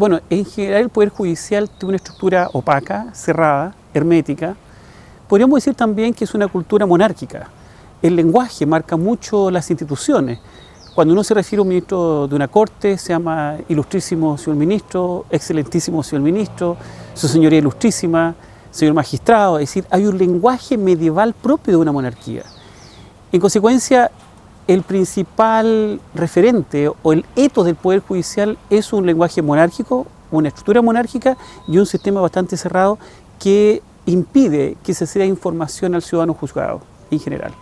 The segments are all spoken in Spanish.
Bueno, en general el Poder Judicial tiene una estructura opaca, cerrada, hermética. Podríamos decir también que es una cultura monárquica. El lenguaje marca mucho las instituciones. Cuando uno se refiere a un ministro de una corte, se llama ilustrísimo señor ministro, excelentísimo señor ministro, su señoría ilustrísima, señor magistrado. Es decir, hay un lenguaje medieval propio de una monarquía. En consecuencia, el principal referente o el etos del Poder Judicial es un lenguaje monárquico, una estructura monárquica y un sistema bastante cerrado que impide que se ceda información al ciudadano juzgado en general.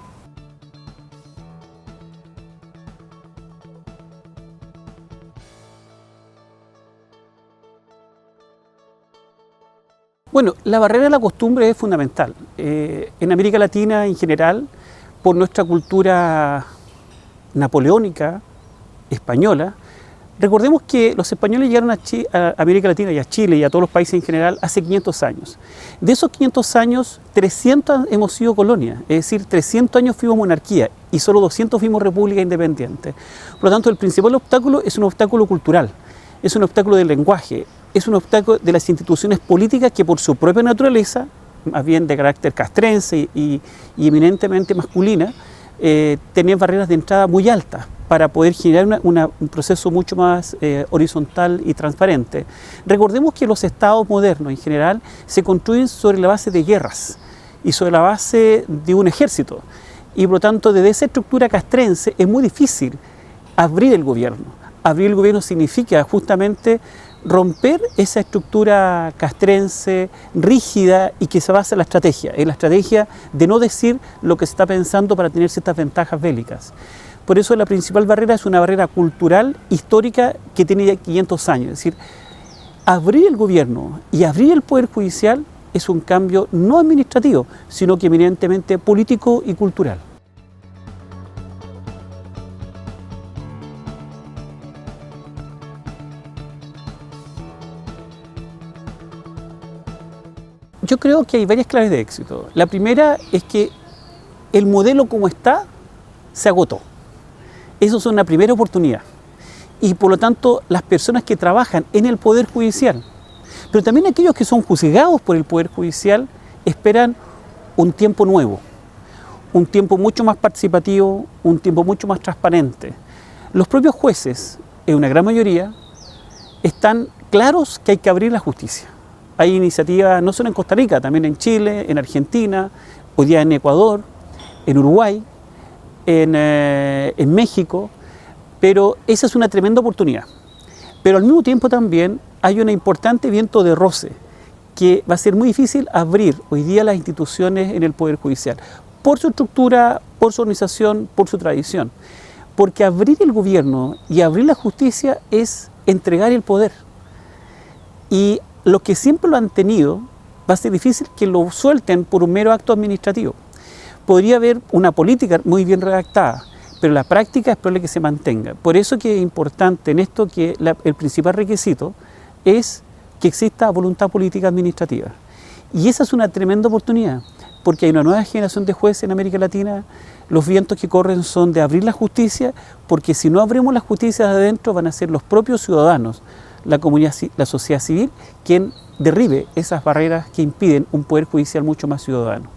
Bueno, la barrera de la costumbre es fundamental. En América Latina en general, por nuestra cultura napoleónica, española, recordemos que los españoles llegaron a América Latina y a Chile y a todos los países en general hace 500 años. De esos 500 años, 300 hemos sido colonia, es decir, 300 años fuimos monarquía y solo 200 fuimos república independiente. Por lo tanto, el principal obstáculo es un obstáculo cultural, es un obstáculo del lenguaje, es un obstáculo de las instituciones políticas que por su propia naturaleza, más bien de carácter castrense y eminentemente masculina, tenían barreras de entrada muy altas para poder generar un proceso mucho más horizontal y transparente. Recordemos que los estados modernos en general se construyen sobre la base de guerras y sobre la base de un ejército. Y por lo tanto, desde esa estructura castrense es muy difícil abrir el gobierno. Abrir el gobierno significa justamente romper esa estructura castrense, rígida y que se basa en la estrategia de no decir lo que se está pensando para tener ciertas ventajas bélicas. Por eso la principal barrera es una barrera cultural, histórica, que tiene ya 500 años. Es decir, abrir el gobierno y abrir el Poder Judicial es un cambio no administrativo, sino que eminentemente político y cultural. Yo creo que hay varias claves de éxito. La primera es que el modelo como está se agotó. Eso es una primera oportunidad. Y por lo tanto, las personas que trabajan en el Poder Judicial, pero también aquellos que son juzgados por el Poder Judicial, esperan un tiempo nuevo, un tiempo mucho más participativo, un tiempo mucho más transparente. Los propios jueces, en una gran mayoría, están claros que hay que abrir la justicia. Hay iniciativas no solo en Costa Rica, también en Chile, en Argentina, hoy día en Ecuador, en Uruguay, en México, pero esa es una tremenda oportunidad. Pero al mismo tiempo también hay un importante viento de roce, que va a ser muy difícil abrir hoy día las instituciones en el Poder Judicial, por su estructura, por su organización, por su tradición. Porque abrir el gobierno y abrir la justicia es entregar el poder. Y los que siempre lo han tenido, va a ser difícil que lo suelten por un mero acto administrativo. Podría haber una política muy bien redactada, pero la práctica es probable que se mantenga. Por eso que es importante en esto que el principal requisito es que exista voluntad política administrativa. Y esa es una tremenda oportunidad, porque hay una nueva generación de jueces en América Latina. Los vientos que corren son de abrir la justicia, porque si no abrimos la justicia de adentro van a ser los propios ciudadanos, la comunidad, la sociedad civil, quien derribe esas barreras que impiden un poder judicial mucho más ciudadano.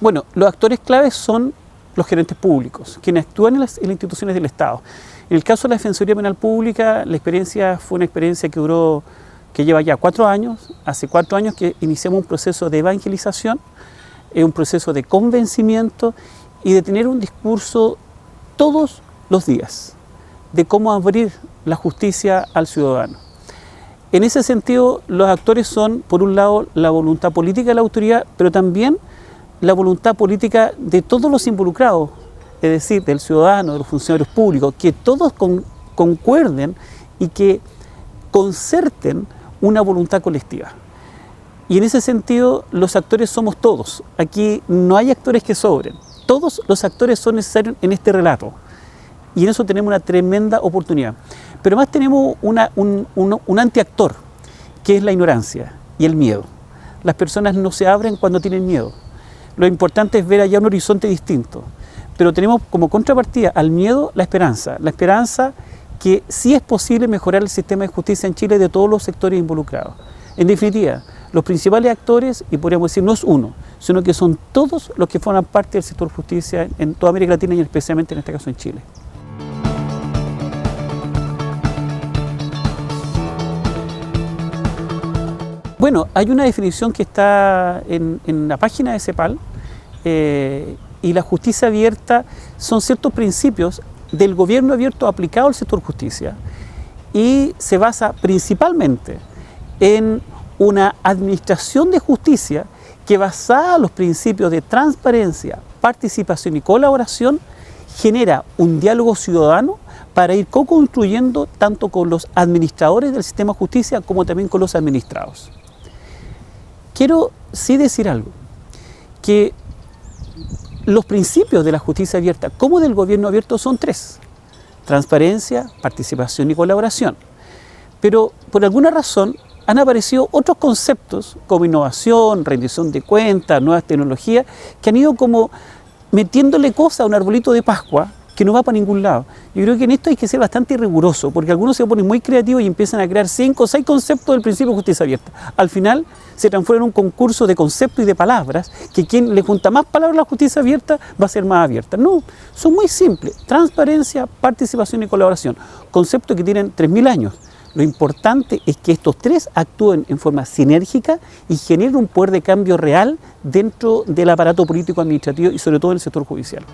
Bueno, los actores claves son los gerentes públicos, quienes actúan en las instituciones del Estado. En el caso de la Defensoría Penal Pública, la experiencia fue una experiencia que lleva ya 4 años. Hace 4 años que iniciamos un proceso de evangelización, un proceso de convencimiento y de tener un discurso todos los días de cómo abrir la justicia al ciudadano. En ese sentido, los actores son, por un lado, la voluntad política de la autoridad, pero también la voluntad política de todos los involucrados, es decir, del ciudadano, de los funcionarios públicos, que todos concuerden y que concerten una voluntad colectiva. Y en ese sentido, los actores somos todos. Aquí no hay actores que sobren. Todos los actores son necesarios en este relato. Y en eso tenemos una tremenda oportunidad. Pero más tenemos un antiactor, que es la ignorancia y el miedo. Las personas no se abren cuando tienen miedo. lo importante es ver allá un horizonte distinto. Pero tenemos como contrapartida al miedo la esperanza que sí es posible mejorar el sistema de justicia en Chile de todos los sectores involucrados. En definitiva, los principales actores, y podríamos decir no es uno, sino que son todos los que forman parte del sector justicia en toda América Latina y especialmente en este caso en Chile. Bueno, hay una definición que está en la página de CEPAL y la justicia abierta son ciertos principios del gobierno abierto aplicado al sector justicia y se basa principalmente en una administración de justicia que, basada en los principios de transparencia, participación y colaboración, genera un diálogo ciudadano para ir co-construyendo tanto con los administradores del sistema de justicia como también con los administrados. Quiero sí decir algo, que los principios de la justicia abierta como del gobierno abierto son tres: transparencia, participación y colaboración. Pero por alguna razón han aparecido otros conceptos como innovación, rendición de cuentas, nuevas tecnologías, que han ido como metiéndole cosas a un arbolito de Pascua que no va para ningún lado. Yo creo que en esto hay que ser bastante riguroso, porque algunos se ponen muy creativos y empiezan a crear 5 o 6 conceptos del principio de justicia abierta. Al final se transforma en un concurso de conceptos y de palabras, que quien le junta más palabras a la justicia abierta va a ser más abierta. No, son muy simples: transparencia, participación y colaboración. Conceptos que tienen 3000 años. Lo importante es que estos tres actúen en forma sinérgica y generen un poder de cambio real dentro del aparato político administrativo y sobre todo en el sector judicial.